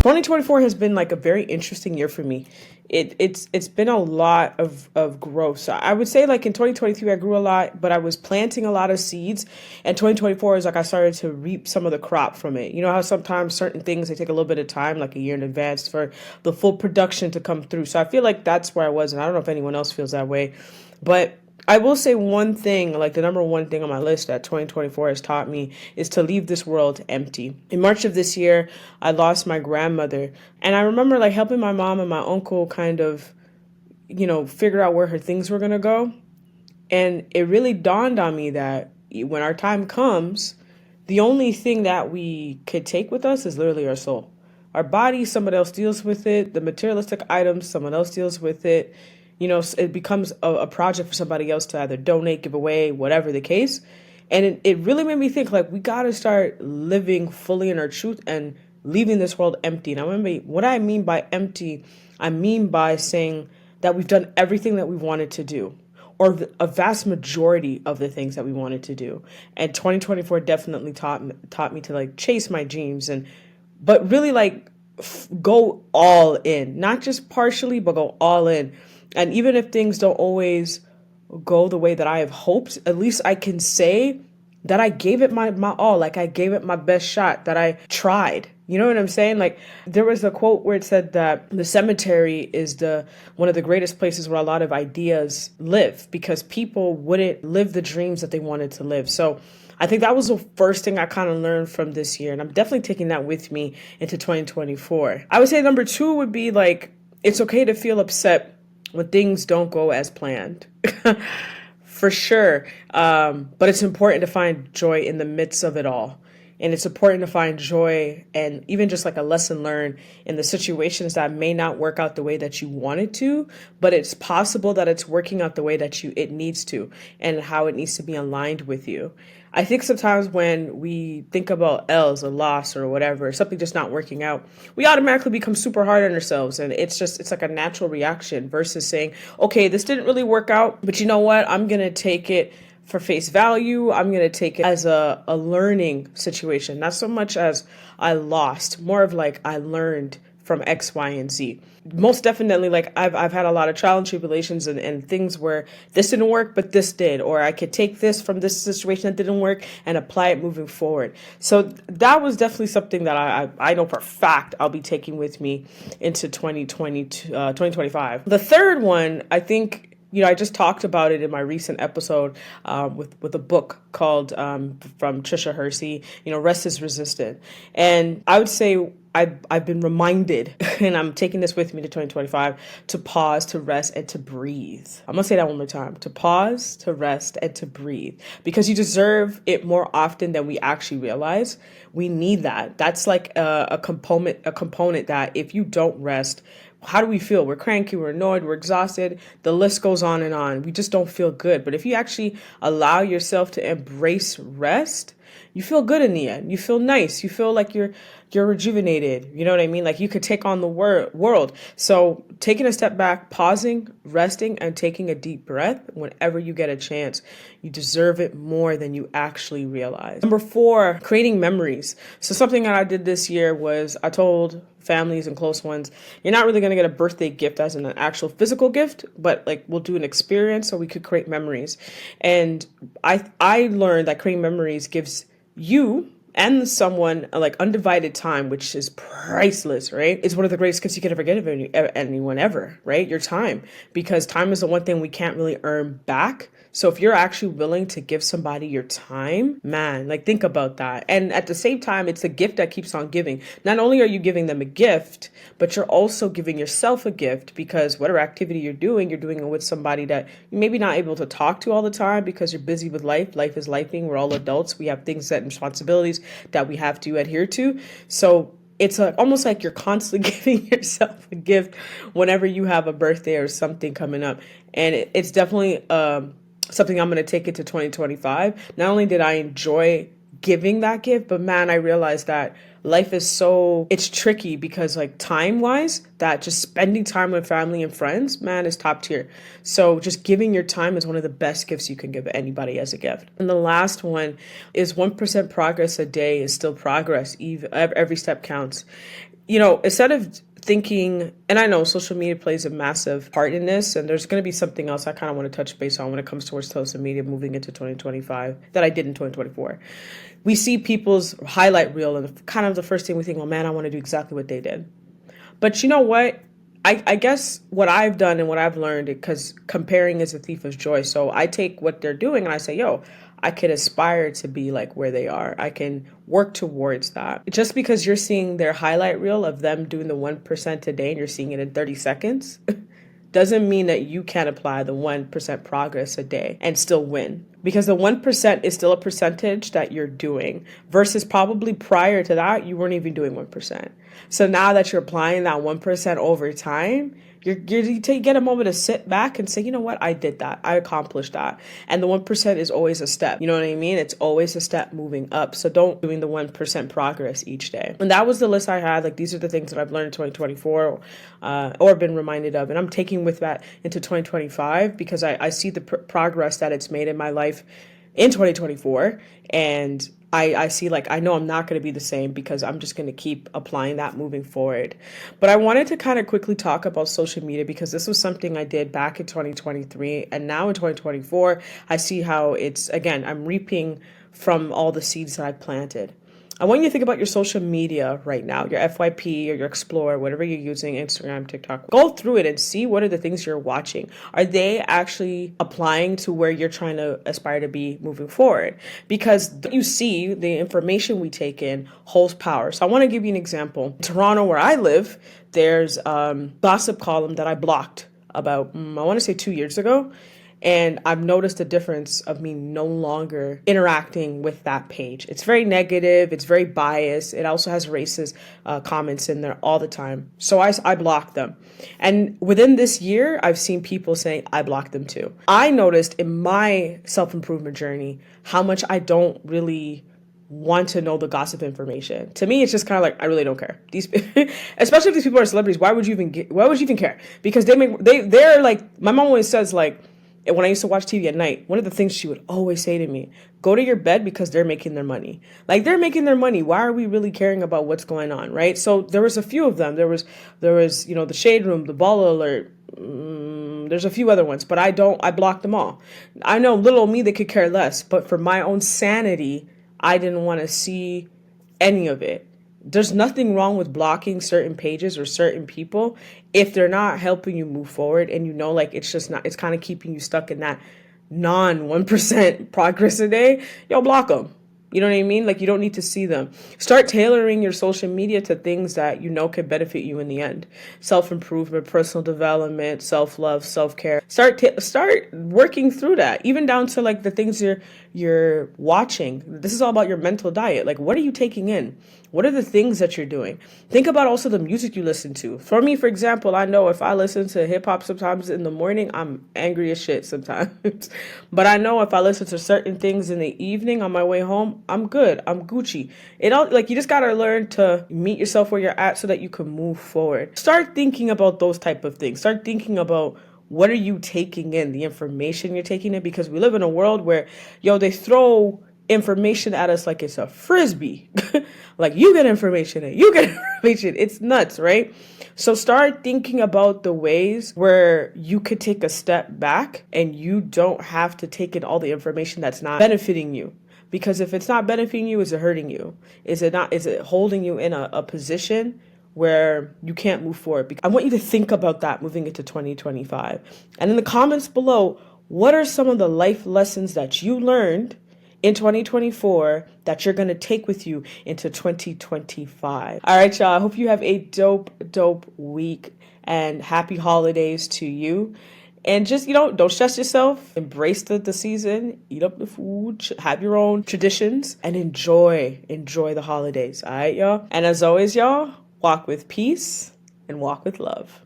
2024 has been like a very interesting year for me. It's been a lot of growth. So I would say like in 2023 I grew a lot, but I was planting a lot of seeds. And 2024 is like I started to reap some of the crop from it. You know how sometimes certain things they take a little bit of time, like a year in advance, for the full production to come through. So I feel like that's where I was, and I don't know if anyone else feels that way. But I will say one thing, like the number one thing on my list that 2024 has taught me is to leave this world empty. In March of this year, I lost my grandmother, and I remember like helping my mom and my uncle kind of, figure out where her things were going to go. And it really dawned on me that when our time comes, the only thing that we could take with us is literally our soul. Our body, someone else deals with it. The materialistic items, someone else deals with it. It becomes a project for somebody else to either donate, give away, whatever the case. And it really made me think like we got to start living fully in our truth and leaving this world empty. And I remember what I mean by empty, I mean by saying that we've done everything that we wanted to do, or a vast majority of the things that we wanted to do. And 2024 definitely taught me to like chase my dreams, but really like go all in, not just partially, but go all in. And even if things don't always go the way that I have hoped, at least I can say that I gave it my all, like I gave it my best shot, that I tried. You know what I'm saying? Like there was a quote where it said that the cemetery is one of the greatest places where a lot of ideas live, because people wouldn't live the dreams that they wanted to live. So I think that was the first thing I kind of learned from this year. And I'm definitely taking that with me into 2024. I would say number 2 would be like, it's okay to feel upset when things don't go as planned. For sure. But it's important to find joy in the midst of it all. And it's important to find joy and even just like a lesson learned in the situations that may not work out the way that you want it to, but it's possible that it's working out the way that it needs to, and how it needs to be aligned with you. I think sometimes when we think about L's, a loss or whatever, something just not working out, we automatically become super hard on ourselves. And it's like a natural reaction versus saying, okay, this didn't really work out, but you know what? I'm going to take it for face value. I'm going to take it as a learning situation, not so much as I lost, more of like I learned from X, Y, and Z. Most definitely, like I've had a lot of trial and tribulations and things where this didn't work, but this did, or I could take this from this situation that didn't work and apply it moving forward. So that was definitely something that I know for a fact I'll be taking with me into 2025. The third one, I think, I just talked about it in my recent episode with a book called from Trisha Hersey, Rest is Resistant. And I would say I've been reminded, and I'm taking this with me to 2025, to pause, to rest, and to breathe. I'm going to say that one more time. To pause, to rest, and to breathe. Because you deserve it more often than we actually realize. We need that. That's like a component that if you don't rest, how do we feel? We're cranky, we're annoyed, we're exhausted. The list goes on and on. We just don't feel good. But if you actually allow yourself to embrace rest, you feel good in the end. You feel nice. You feel like you're rejuvenated. You know what I mean? Like you could take on the world. So taking a step back, pausing, resting, and taking a deep breath whenever you get a chance. You deserve it more than you actually realize. Number 4, creating memories. So something that I did this year was I told families and close ones, you're not really going to get a birthday gift as an actual physical gift, but like we'll do an experience so we could create memories. And I learned that creating memories gives you and someone like undivided time, which is priceless, right? It's one of the greatest gifts you could ever get of anyone ever, right? Your time, because time is the one thing we can't really earn back. So if you're actually willing to give somebody your time, man, like think about that. And at the same time, it's a gift that keeps on giving. Not only are you giving them a gift, but you're also giving yourself a gift, because whatever activity you're doing it with somebody that you maybe not able to talk to all the time because you're busy with life. Life is lifing. We're all adults. We have things and responsibilities that we have to adhere to. So it's almost like you're constantly giving yourself a gift whenever you have a birthday or something coming up. And it's definitely something I'm going to take into 2025. Not only did I enjoy giving that gift, but man, I realized that life is it's tricky, because like time wise, that just spending time with family and friends, man, is top tier. So just giving your time is one of the best gifts you can give anybody as a gift. And the last one is 1% progress a day is still progress. Every step counts. instead of thinking, and I know social media plays a massive part in this, and there's going to be something else I kind of want to touch base on when it comes towards social media moving into 2025 that I did in 2024. We see people's highlight reel, and kind of the first thing we think, oh man, I want to do exactly what they did. But you know what? I guess what I've done and what I've learned, because comparing is a thief of joy. So I take what they're doing and I say, yo, I could aspire to be like where they are. I can work towards that. Just because you're seeing their highlight reel of them doing the 1% a day and you're seeing it in 30 seconds doesn't mean that you can't apply the 1% progress a day and still win. Because the 1% is still a percentage that you're doing versus probably prior to that, you weren't even doing 1%. So now that you're applying that 1% over time, you get a moment to sit back and say, you know what, I did that. I accomplished that. And the 1% is always a step. You know what I mean? It's always a step moving up. So don't doing the 1% progress each day. And that was the list I had. Like, these are the things that I've learned in 2024 or been reminded of. And I'm taking with that into 2025 because I see the progress that it's made in my life in 2024. And I see, like, I know I'm not going to be the same because I'm just going to keep applying that moving forward. But I wanted to kind of quickly talk about social media because this was something I did back in 2023. And now in 2024, I see how it's, again, I'm reaping from all the seeds that I planted. I want you to think about your social media right now, your FYP or your Explorer, whatever you're using, Instagram, TikTok. Go through it and see what are the things you're watching. Are they actually applying to where you're trying to aspire to be moving forward? Because you see, the information we take in holds power. So I want to give you an example. In Toronto, where I live, there's a gossip column that I blocked about, I want to say 2 years ago. And I've noticed a difference of me no longer interacting with that page. It's very negative. It's very biased. It also has racist comments in there all the time. So I blocked them. And within this year, I've seen people saying I blocked them too. I noticed in my self-improvement journey how much I don't really want to know the gossip information. To me, it's just kind of like, I really don't care. These, especially if these people are celebrities, why would you even care? Because they're like, my mom always says, like, and when I used to watch TV at night, one of the things she would always say to me, go to your bed because they're making their money. Like, they're making their money. Why are we really caring about what's going on, right? So there was a few of them. There was, the Shade Room, the Ball Alert. There's a few other ones, but I blocked them all. I know little me, they could care less. But for my own sanity, I didn't want to see any of it. There's nothing wrong with blocking certain pages or certain people if they're not helping you move forward and like it's just not, it's kind of keeping you stuck in that 1% progress a day. Yo, block them. You know what I mean? Like, you don't need to see them. Start tailoring your social media to things that could benefit you in the end. Self-improvement, personal development, self-love, self-care. Start working through that, even down to like the things you're watching. This is all about your mental diet. Like, what are you taking in? What are the things that you're doing? Think about also the music you listen to. For me, for example, I know if I listen to hip hop sometimes in the morning, I'm angry as shit sometimes. But I know if I listen to certain things in the evening on my way home, I'm good. I'm Gucci. You just gotta learn to meet yourself where you're at so that you can move forward. Start thinking about those type of things. Start thinking about what are you taking in, the information you're taking in, because we live in a world where, they throw information at us like it's a frisbee. Like, you get information and you get information. It's nuts, right? So start thinking about the ways where you could take a step back and you don't have to take in all the information that's not benefiting you. Because if it's not benefiting you, is it hurting you? Is it holding you in a position where you can't move forward? I want you to think about that moving into 2025. And in the comments below, what are some of the life lessons that you learned in 2024 that you're going to take with you into 2025? All right, y'all. I hope you have a dope week, and happy holidays to you. And just, don't stress yourself. Embrace the season. Eat up the food. Have your own traditions and enjoy the holidays. All right, y'all. And as always, y'all, walk with peace and walk with love.